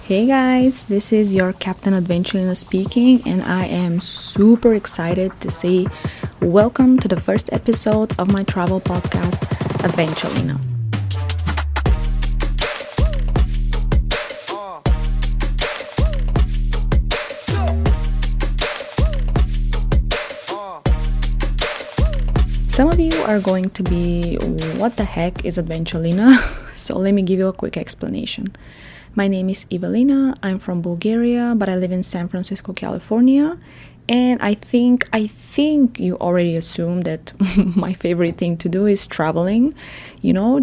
Hey guys, this is your Captain Adventulina speaking, and I am super excited to say welcome to the first episode of my travel podcast, Adventulina. Some of you are going to be, what the heck is Adventulina? So let me give you a quick explanation. My name is Evelina. I'm from Bulgaria, but I live in San Francisco, California. And I think you already assumed that my favorite thing to do is traveling,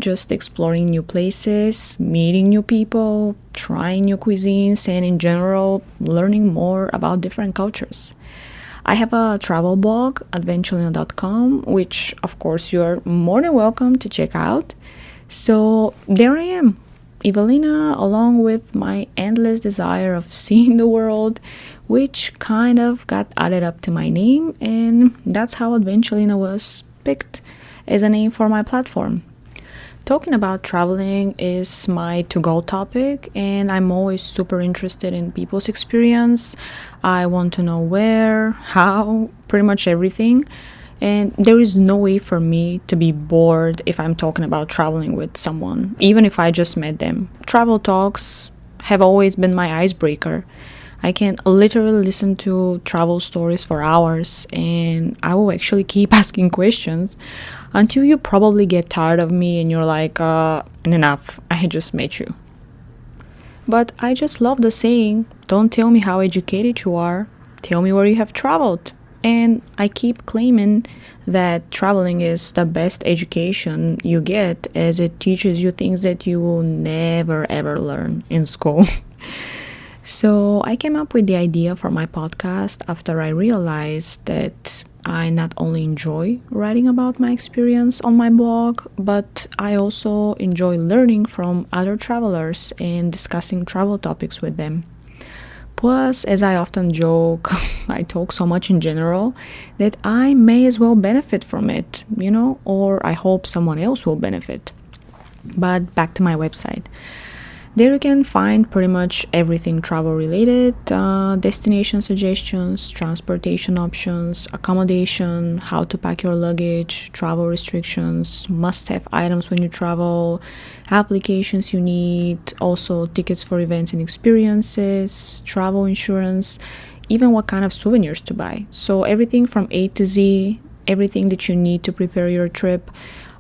just exploring new places, meeting new people, trying new cuisines, and in general, learning more about different cultures. I have a travel blog, adventulina.com, which of course you're more than welcome to check out. So there I am, Evelina, along with my endless desire of seeing the world, which kind of got added up to my name, and that's how Adventulina was picked as a name for my platform. Talking about traveling is my to-go topic, and I'm always super interested in people's experience. I want to know where, how, pretty much everything. And there is no way for me to be bored if I'm talking about traveling with someone, even if I just met them. Travel talks have always been my icebreaker. I can literally listen to travel stories for hours, and I will actually keep asking questions until you probably get tired of me and you're like, enough, I had just met you. But I just love the saying, don't tell me how educated you are, tell me where you have traveled. And I keep claiming that traveling is the best education you get, as it teaches you things that you will never ever learn in school. So I came up with the idea for my podcast after I realized that I not only enjoy writing about my experience on my blog, but I also enjoy learning from other travelers and discussing travel topics with them. Plus, as I often joke, I talk so much in general that I may as well benefit from it, or I hope someone else will benefit. But back to my website. There you can find pretty much everything travel related, destination suggestions, transportation options, accommodation, how to pack your luggage, travel restrictions, must-have items when you travel, applications you need, also tickets for events and experiences, travel insurance, even what kind of souvenirs to buy. So everything from A to Z, everything that you need to prepare your trip.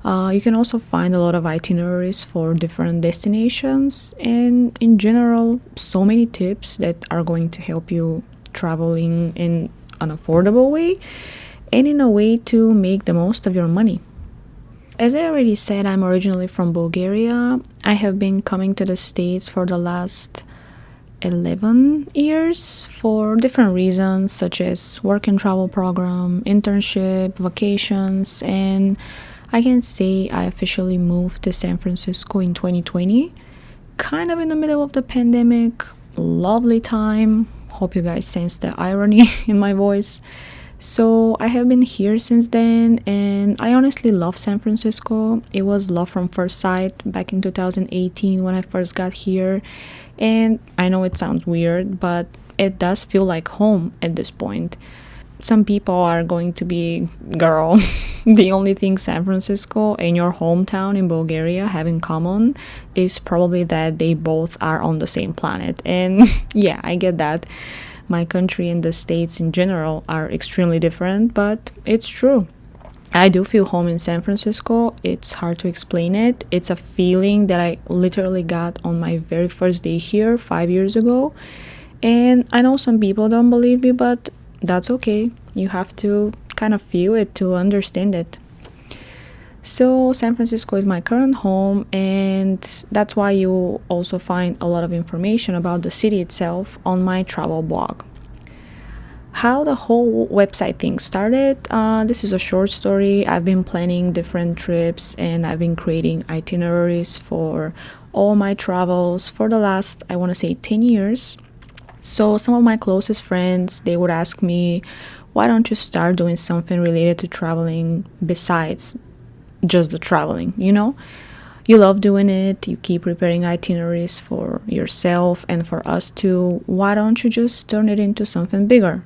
You can also find a lot of itineraries for different destinations, and in general, so many tips that are going to help you traveling in an affordable way and in a way to make the most of your money. As I already said, I'm originally from Bulgaria. I have been coming to the States for the last 11 years for different reasons, such as work and travel program, internship, vacations, and I can say I officially moved to San Francisco in 2020, kind of in the middle of the pandemic. Lovely time. Hope you guys sense the irony in my voice. So I have been here since then, and I honestly love San Francisco. It was love from first sight back in 2018 when I first got here. And I know it sounds weird, but it does feel like home at this point. Some people are going to be, girl, the only thing San Francisco and your hometown in Bulgaria have in common is probably that they both are on the same planet. And yeah, I get that. My country and the States in general are extremely different, but it's true. I do feel home in San Francisco. It's hard to explain it. It's a feeling that I literally got on my very first day here 5 years ago. And I know some people don't believe me, but that's okay. You have to kind of feel it to understand it. So San Francisco is my current home, and that's why you also find a lot of information about the city itself on my travel blog. How the whole website thing started, this is a short story. I've been planning different trips, and I've been creating itineraries for all my travels for the last, I want to say, 10 years. So some of my closest friends, they would ask me, why don't you start doing something related to traveling besides just the traveling, You love doing it, you keep preparing itineraries for yourself and for us too. Why don't you just turn it into something bigger?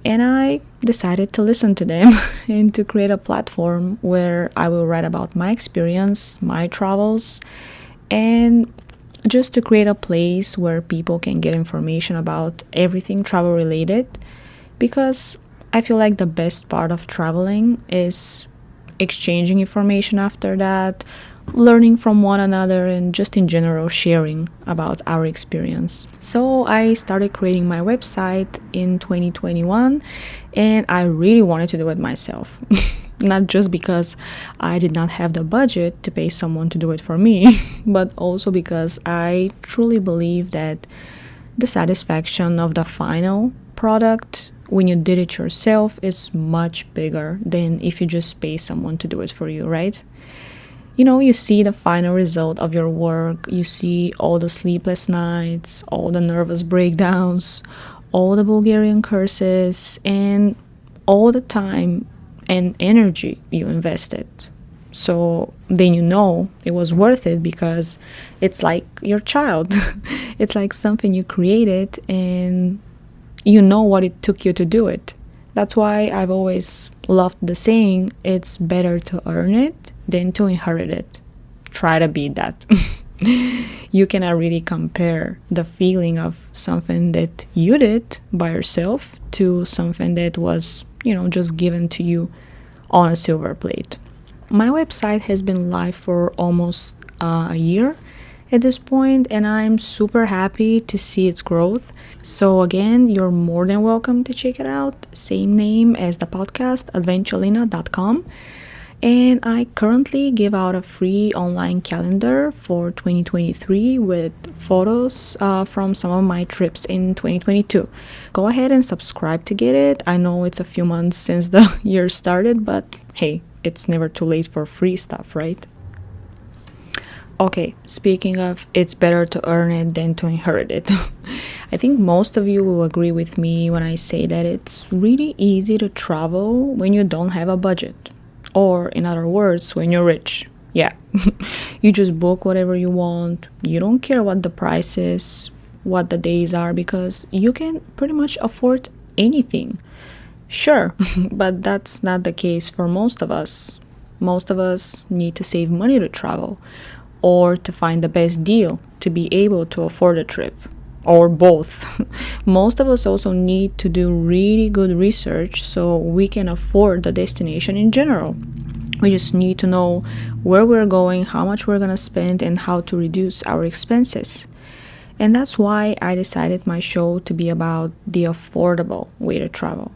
And I decided to listen to them and to create a platform where I will write about my experience, my travels, and just to create a place where people can get information about everything travel related. Because I feel like the best part of traveling is exchanging information after that, learning from one another, and just in general sharing about our experience. So I started creating my website in 2021, and I really wanted to do it myself. Not just because I did not have the budget to pay someone to do it for me, but also because I truly believe that the satisfaction of the final product when you did it yourself is much bigger than if you just pay someone to do it for you, right? You see the final result of your work, you see all the sleepless nights, all the nervous breakdowns, all the Bulgarian curses, and all the time and energy you invested. So then it was worth it because it's like your child. It's like something you created and you know what it took you to do it. That's why I've always loved the saying, it's better to earn it than to inherit it. Try to beat that. You cannot really compare the feeling of something that you did by yourself to something that was, just given to you on a silver plate. My website has been live for almost a year at this point, and I'm super happy to see its growth. So again, you're more than welcome to check it out. Same name as the podcast, adventulina.com. And I currently give out a free online calendar for 2023 with photos from some of my trips in 2022. Go ahead and subscribe to get it. I know it's a few months since the year started, but hey, it's never too late for free stuff, right? Okay, speaking of, it's better to earn it than to inherit it. I think most of you will agree with me when I say that it's really easy to travel when you don't have a budget. Or, in other words, when you're rich. Yeah, you just book whatever you want. You don't care what the price is, what the days are, because you can pretty much afford anything. Sure, but that's not the case for most of us. Most of us need to save money to travel, or to find the best deal to be able to afford a trip, or both. Most of us also need to do really good research so we can afford the destination in general. We just need to know where we're going, how much we're gonna spend, and how to reduce our expenses. And that's why I decided my show to be about the affordable way to travel.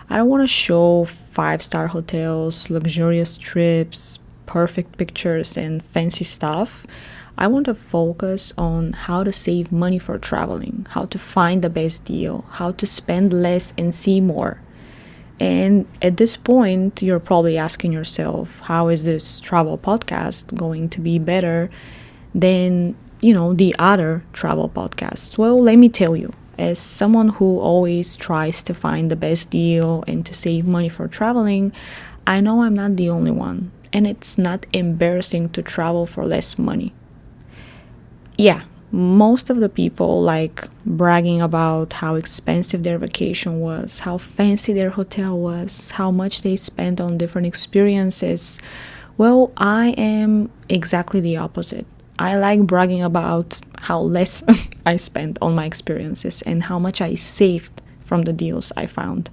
I don't want to show 5-star hotels, luxurious trips, perfect pictures, and fancy stuff. I want to focus on how to save money for traveling, how to find the best deal, how to spend less and see more. And at this point, you're probably asking yourself, how is this travel podcast going to be better than, the other travel podcasts? Well, let me tell you, as someone who always tries to find the best deal and to save money for traveling, I know I'm not the only one. And it's not embarrassing to travel for less money. Yeah, most of the people like bragging about how expensive their vacation was, how fancy their hotel was, how much they spent on different experiences. Well, I am exactly the opposite. I like bragging about how less I spent on my experiences and how much I saved from the deals I found.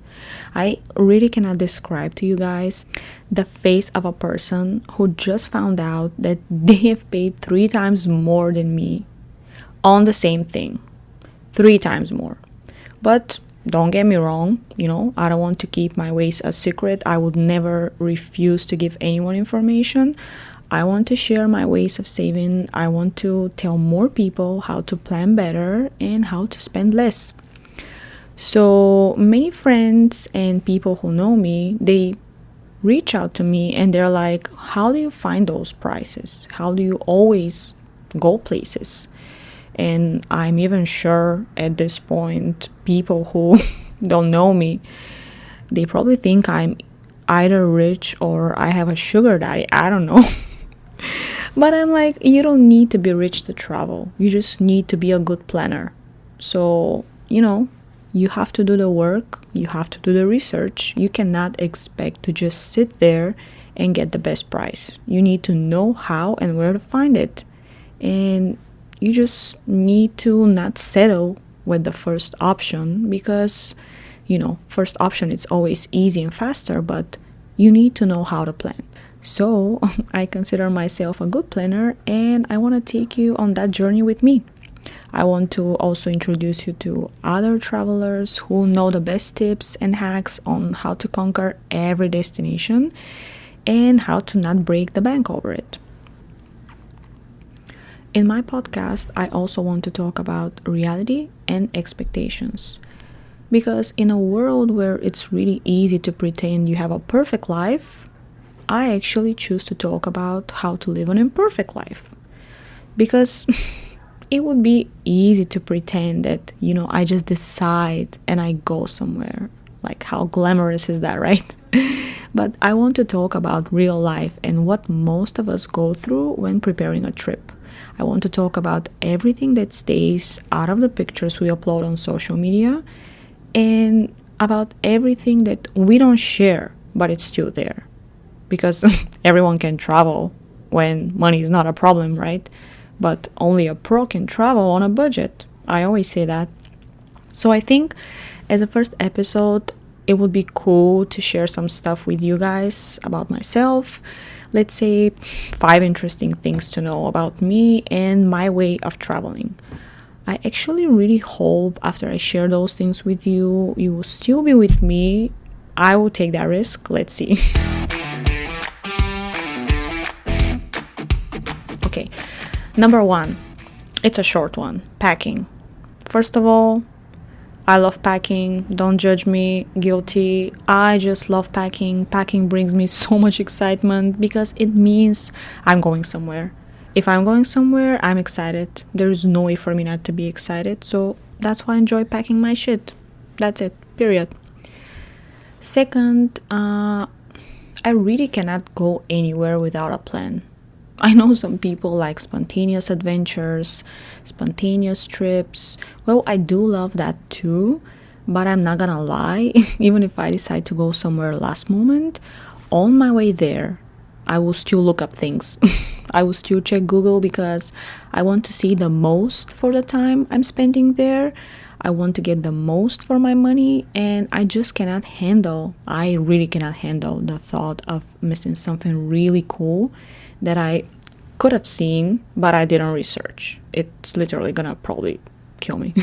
I really cannot describe to you guys the face of a person who just found out that they have paid 3 times more than me on the same thing. 3 times more. But don't get me wrong, I don't want to keep my ways a secret. I would never refuse to give anyone information. I want to share my ways of saving. I want to tell more people how to plan better and how to spend less. So many friends and people who know me, they reach out to me and they're like, how do you find those prices? How do you always go places? And I'm even sure at this point, people who don't know me, they probably think I'm either rich or I have a sugar daddy. I don't know. But I'm like, you don't need to be rich to travel. You just need to be a good planner. So, you have to do the work, you have to do the research. You cannot expect to just sit there and get the best price. You need to know how and where to find it. And you just need to not settle with the first option because, first option is always easy and faster, but you need to know how to plan. So I consider myself a good planner and I want to take you on that journey with me. I want to also introduce you to other travelers who know the best tips and hacks on how to conquer every destination and how to not break the bank over it. In my podcast, I also want to talk about reality and expectations. Because in a world where it's really easy to pretend you have a perfect life, I actually choose to talk about how to live an imperfect life. Because it would be easy to pretend that, I just decide and I go somewhere. Like, how glamorous is that, right? But I want to talk about real life and what most of us go through when preparing a trip. I want to talk about everything that stays out of the pictures we upload on social media and about everything that we don't share, but it's still there. Because everyone can travel when money is not a problem, right? But only a pro can travel on a budget. I always say that. So I think as a first episode, it would be cool to share some stuff with you guys about myself. Let's say 5 interesting things to know about me and my way of traveling. I actually really hope after I share those things with you, you will still be with me. I will take that risk. Let's see. Okay, number 1. It's a short one. Packing. First of all, I love packing. Don't judge me. Guilty. I just love packing. Packing brings me so much excitement because it means I'm going somewhere. If I'm going somewhere, I'm excited. There's no way for me not to be excited. So that's why I enjoy packing my shit. That's it. Period. Second, I really cannot go anywhere without a plan. I know some people like spontaneous adventures, spontaneous trips. Well, I do love that too, but I'm not gonna lie, even if I decide to go somewhere last moment, on my way there, I will still look up things. I will still check Google because I want to see the most for the time I'm spending there. I want to get the most for my money, and I really cannot handle the thought of missing something really cool that I could have seen, but I didn't research. It's literally gonna probably kill me.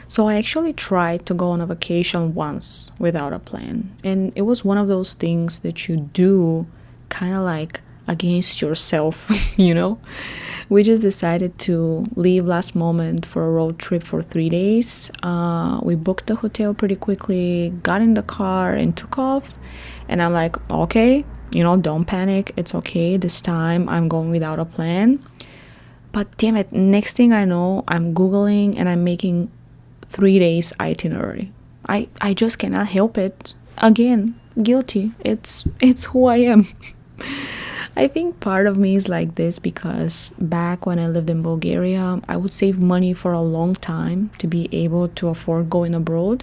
So I actually tried to go on a vacation once without a plan. And it was one of those things that you do kind of like against yourself, We just decided to leave last moment for a road trip for 3 days. We booked the hotel pretty quickly, got in the car and took off. And I'm like, okay, don't panic. It's okay. This time I'm going without a plan. But damn it, next thing I know, I'm Googling and I'm making 3 days itinerary. I just cannot help it. Again, guilty. It's who I am. I think part of me is like this because back when I lived in Bulgaria, I would save money for a long time to be able to afford going abroad.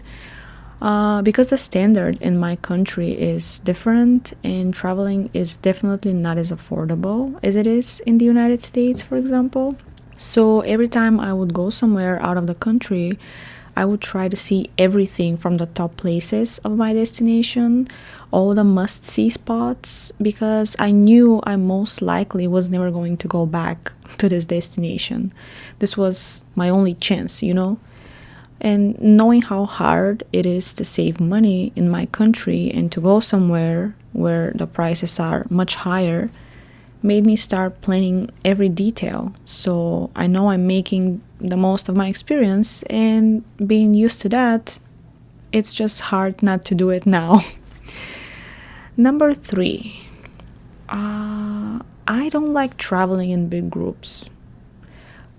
Because the standard in my country is different and traveling is definitely not as affordable as it is in the United States, for example. So every time I would go somewhere out of the country, I would try to see everything from the top places of my destination, all the must-see spots, because I knew I most likely was never going to go back to this destination. This was my only chance, And knowing how hard it is to save money in my country and to go somewhere where the prices are much higher made me start planning every detail. So I know I'm making the most of my experience, and being used to that, it's just hard not to do it now. Number 3, I don't like traveling in big groups.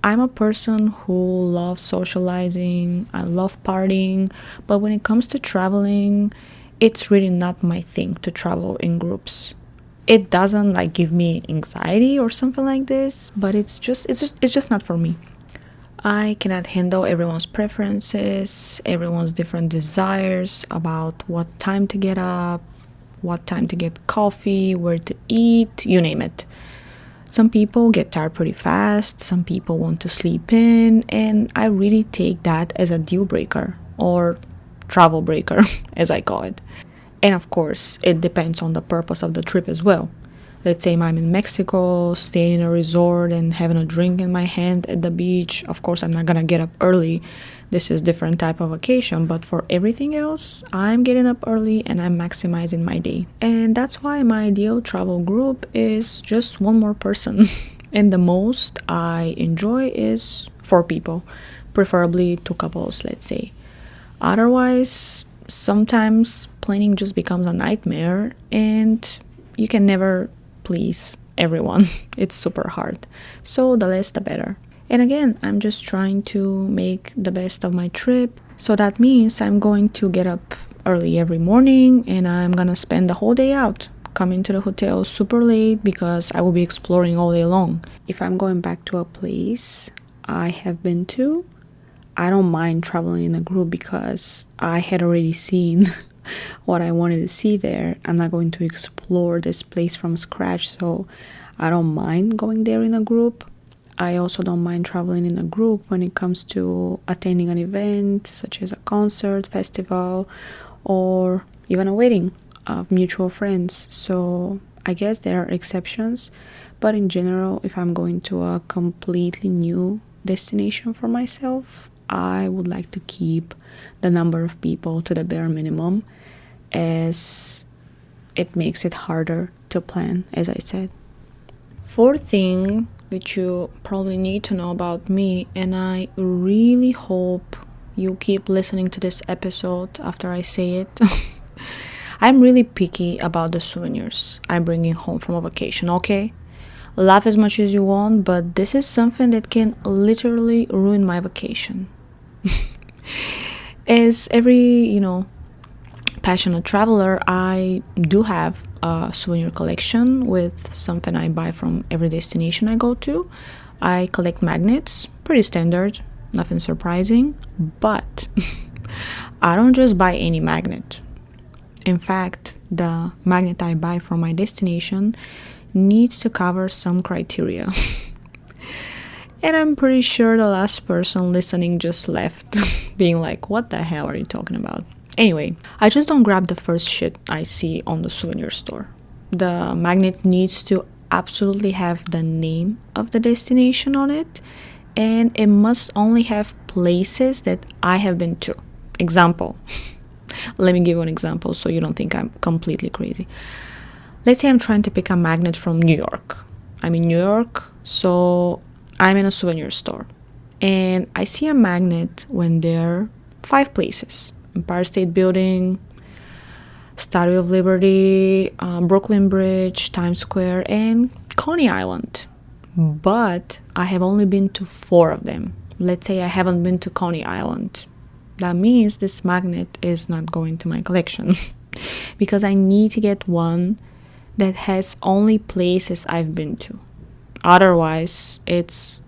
I'm a person who loves socializing, I love partying, but when it comes to traveling, it's really not my thing to travel in groups. It doesn't like give me anxiety or something like this, but it's just not for me. I cannot handle everyone's preferences, everyone's different desires about what time to get up, what time to get coffee, where to eat, you name it. Some people get tired pretty fast, some people want to sleep in, and I really take that as a deal breaker or travel breaker, as I call it. And of course, it depends on the purpose of the trip as well. Let's say I'm in Mexico, staying in a resort and having a drink in my hand at the beach. Of course, I'm not gonna get up early. This is different type of vacation, but for everything else, I'm getting up early and I'm maximizing my day. And that's why my ideal travel group is just one more person. And the most I enjoy is 4 people, preferably 2 couples, let's say. Otherwise, sometimes planning just becomes a nightmare and you can never please everyone. It's super hard. So the less the better. And again, I'm just trying to make the best of my trip. So that means I'm going to get up early every morning and I'm gonna spend the whole day out, coming to the hotel super late because I will be exploring all day long. If I'm going back to a place I have been to, I don't mind traveling in a group because I had already seen what I wanted to see there. I'm not going to explore this place from scratch, so I don't mind going there in a group. I also don't mind traveling in a group when it comes to attending an event such as a concert, festival, or even a wedding of mutual friends. So I guess there are exceptions, but in general, if I'm going to a completely new destination for myself, I would like to keep the number of people to the bare minimum, as it makes it harder to plan, as I said. Fourth thing that you probably need to know about me, and I really hope you keep listening to this episode after I say it. I'm really picky about the souvenirs I'm bringing home from a vacation, okay? Laugh as much as you want, but this is something that can literally ruin my vacation. As every, passionate traveler, I do have a souvenir collection with something I buy from every destination I go to. I collect magnets, pretty standard, nothing surprising, but I don't just buy any magnet. In fact, the magnet I buy from my destination needs to cover some criteria. And I'm pretty sure the last person listening just left, being like, what the hell are you talking about? Anyway, I just don't grab the first shit I see on the souvenir store. The magnet needs to absolutely have the name of the destination on it, and it must only have places that I have been to. Example. Let me give you an example so you don't think I'm completely crazy. Let's say I'm trying to pick a magnet from New York. I'm in New York, so I'm in a souvenir store. And I see a magnet when there are 5 places. Empire State Building, Statue of Liberty, Brooklyn Bridge, Times Square, and Coney Island. But I have only been to 4 of them. Let's say I haven't been to Coney Island. That means this magnet is not going to my collection. Because I need to get one that has only places I've been to. Otherwise, it's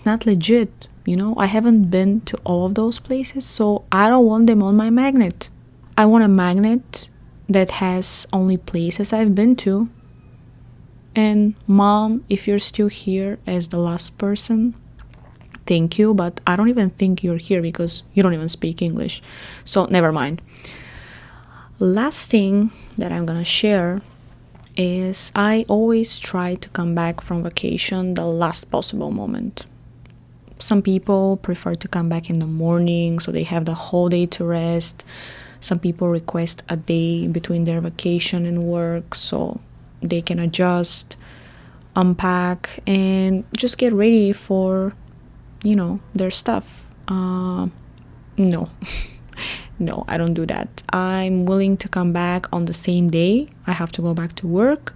not legit. I haven't been to all of those places, so I don't want them on my magnet. I want a magnet that has only places I've been to. And Mom, if you're still here as the last person, thank you, but I don't even think you're here because you don't even speak English. So never mind. Last thing that I'm gonna share is I always try to come back from vacation the last possible moment. Some people prefer to come back in the morning so they have the whole day to rest. Some people request a day between their vacation and work so they can adjust, unpack, and just get ready for, their stuff. No. No, I don't do that. I'm willing to come back on the same day I have to go back to work,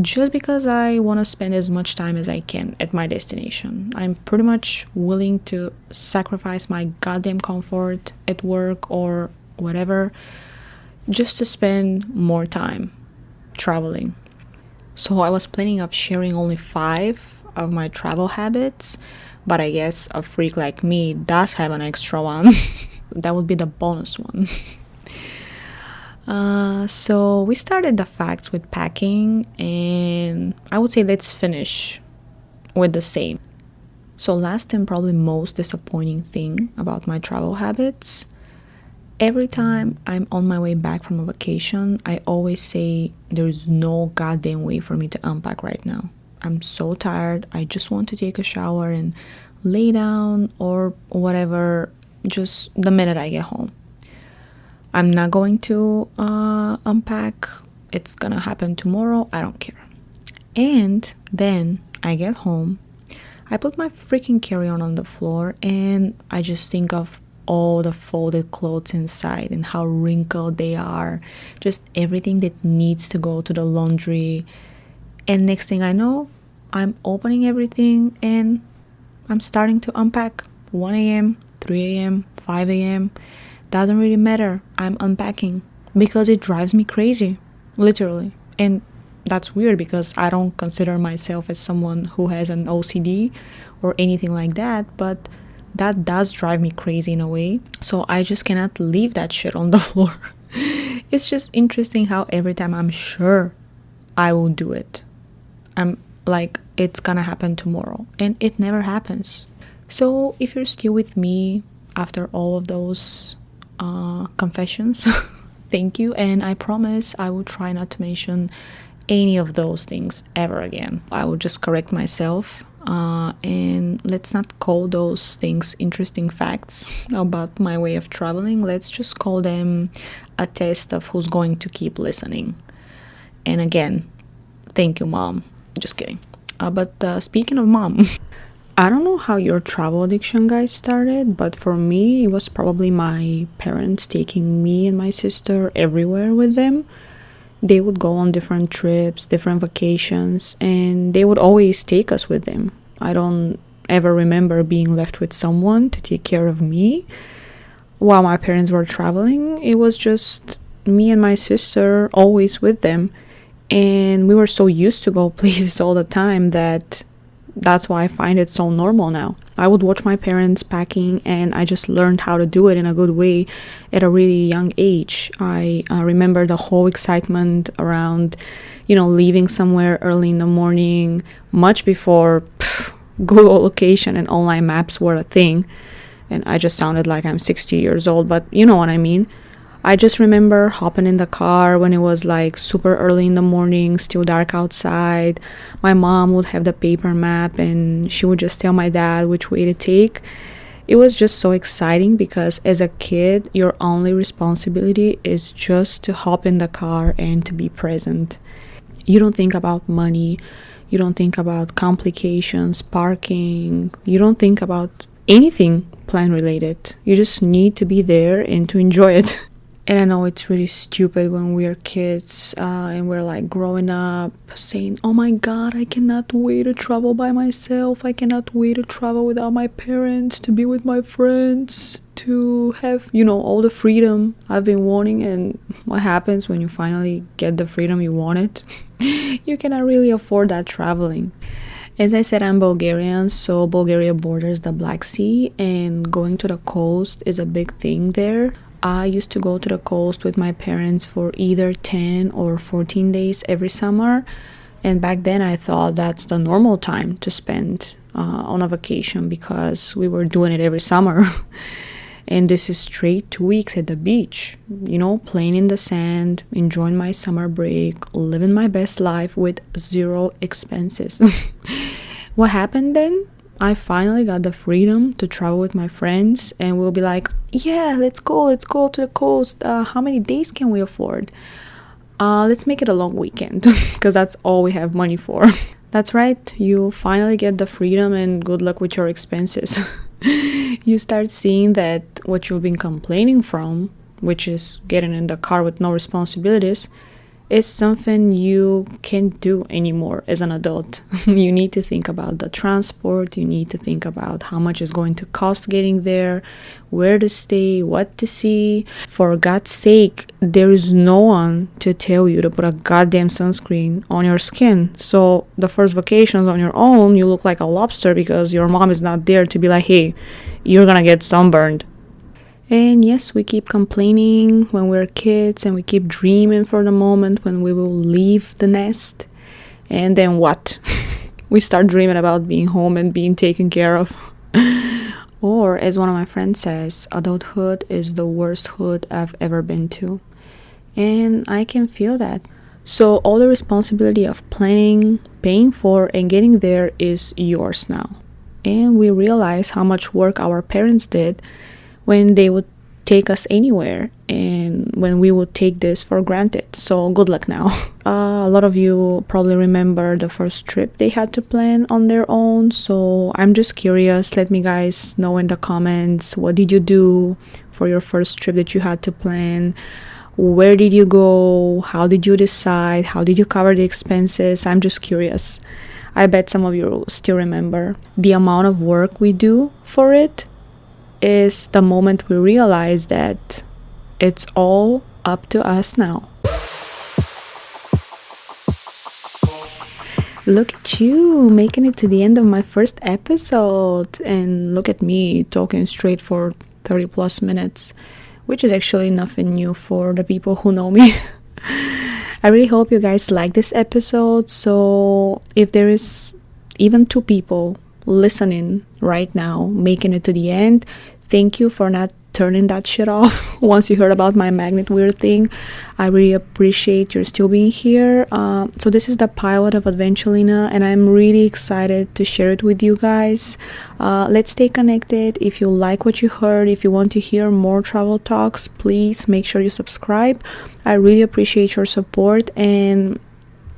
just because I want to spend as much time as I can at my destination. I'm pretty much willing to sacrifice my goddamn comfort at work or whatever just to spend more time traveling. So I was planning of sharing only 5 of my travel habits, but I guess a freak like me does have an extra one. That would be the bonus one. So we started the facts with packing, and I would say let's finish with the same. So last and probably most disappointing thing about my travel habits, every time I'm on my way back from a vacation, I always say there's no goddamn way for me to unpack right now. I'm so tired. I just want to take a shower and lay down or whatever, just the minute I get home. I'm not going to unpack. It's gonna happen tomorrow. I don't care. And then I get home. I put my freaking carry-on the floor and I just think of all the folded clothes inside and how wrinkled they are. Just everything that needs to go to the laundry. And next thing I know, I'm opening everything and I'm starting to unpack. 1 a.m., 3 a.m., 5 a.m. Doesn't really matter. I'm unpacking because it drives me crazy, literally. And that's weird because I don't consider myself as someone who has an OCD or anything like that, but that does drive me crazy in a way. So I just cannot leave that shit on the floor. It's just interesting how every time I'm sure I will do it, I'm like, it's gonna happen tomorrow, and it never happens. So if you're still with me after all of those confessions, thank you, and I promise I will try not to mention any of those things ever again. I will just correct myself, and let's not call those things interesting facts about my way of traveling. Let's just call them a test of who's going to keep listening. And again, thank you, Mom. Just kidding. But speaking of Mom, I don't know how your travel addiction, guys, started, but for me, it was probably my parents taking me and my sister everywhere with them. They would go on different trips, different vacations, and they would always take us with them. I don't ever remember being left with someone to take care of me while my parents were traveling. It was just me and my sister always with them, and we were so used to go places all the time that's why I find it so normal now. I would watch my parents packing and I just learned how to do it in a good way at a really young age. I remember the whole excitement around, leaving somewhere early in the morning, much before Google location and online maps were a thing. And I just sounded like I'm 60 years old, but you know what I mean. I just remember hopping in the car when it was like super early in the morning, still dark outside. My mom would have the paper map and she would just tell my dad which way to take. It was just so exciting because as a kid, your only responsibility is just to hop in the car and to be present. You don't think about money. You don't think about complications, parking. You don't think about anything plan related. You just need to be there and to enjoy it. And I know it's really stupid when we're kids and we're like growing up saying, oh my god, I cannot wait to travel by myself. I cannot wait to travel without my parents, to be with my friends, to have, all the freedom I've been wanting. And what happens when you finally get the freedom you wanted? You cannot really afford that traveling. As I said, I'm Bulgarian, so Bulgaria borders the Black Sea, and going to the coast is a big thing there. I used to go to the coast with my parents for either 10 or 14 days every summer, and back then I thought that's the normal time to spend on a vacation because we were doing it every summer. And this is straight 2 weeks at the beach, playing in the sand, enjoying my summer break, living my best life with 0 expenses. What happened then? I finally got the freedom to travel with my friends, and we'll be like, yeah, let's go to the coast. How many days can we afford? Let's make it a long weekend because that's all we have money for. That's right, you finally get the freedom and good luck with your expenses. You start seeing that what you've been complaining from, which is getting in the car with no responsibilities, is something you can't do anymore as an adult. You need to think about the transport, you need to think about how much is going to cost getting there, where to stay, what to see. For God's sake, there is no one to tell you to put a goddamn sunscreen on your skin. So the first vacations on your own, you look like a lobster because your mom is not there to be like, hey, you're gonna get sunburned. And yes, we keep complaining when we're kids, and we keep dreaming for the moment when we will leave the nest. And then what? We start dreaming about being home and being taken care of. Or, as one of my friends says, adulthood is the worst hood I've ever been to. And I can feel that. So all the responsibility of planning, paying for, and getting there is yours now. And we realize how much work our parents did when they would take us anywhere and when we would take this for granted. So good luck now. A lot of you probably remember the first trip they had to plan on their own. So I'm just curious. Let me guys know in the comments, what did you do for your first trip that you had to plan? Where did you go? How did you decide? How did you cover the expenses? I'm just curious. I bet some of you still remember. The amount of work we do for it is the moment we realize that it's all up to us now. Look at you making it to the end of my first episode, and look at me talking straight for 30 plus minutes, which is actually nothing new for the people who know me. I really hope you guys like this episode. So if there is even 2 people listening right now, making it to the end, thank you for not turning that shit off once you heard about my magnet weird thing. I really appreciate you still being here. So this is the pilot of Adventulina, and I'm really excited to share it with you guys. Let's stay connected. If you like what you heard, if you want to hear more travel talks, please make sure you subscribe. I really appreciate your support, and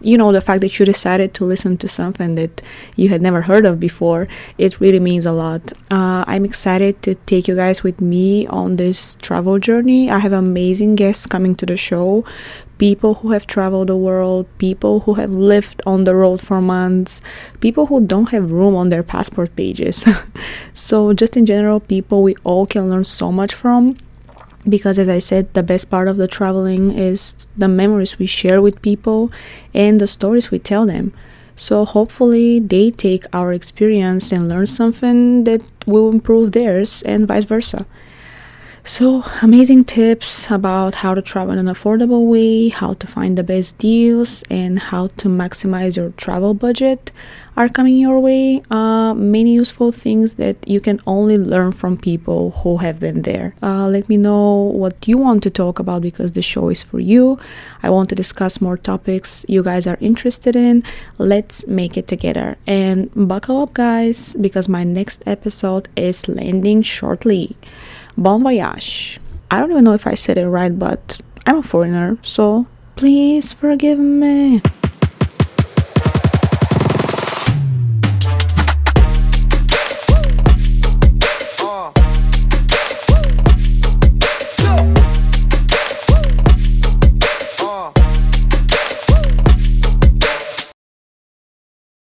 the fact that you decided to listen to something that you had never heard of before, it really means a lot. I'm excited to take you guys with me on this travel journey. I have amazing guests coming to the show, people who have traveled the world, people who have lived on the road for months, people who don't have room on their passport pages. So just in general, people we all can learn so much from. Because as I said, the best part of the traveling is the memories we share with people and the stories we tell them. So hopefully they take our experience and learn something that will improve theirs, and vice versa. So amazing tips about how to travel in an affordable way, how to find the best deals, and how to maximize your travel budget are coming your way. Many useful things that you can only learn from people who have been there. Let me know what you want to talk about, because the show is for you. I want to discuss more topics you guys are interested in. Let's make it together. And buckle up, guys, because my next episode is landing shortly. Bon voyage. I don't even know if I said it right, but I'm a foreigner, so please forgive me.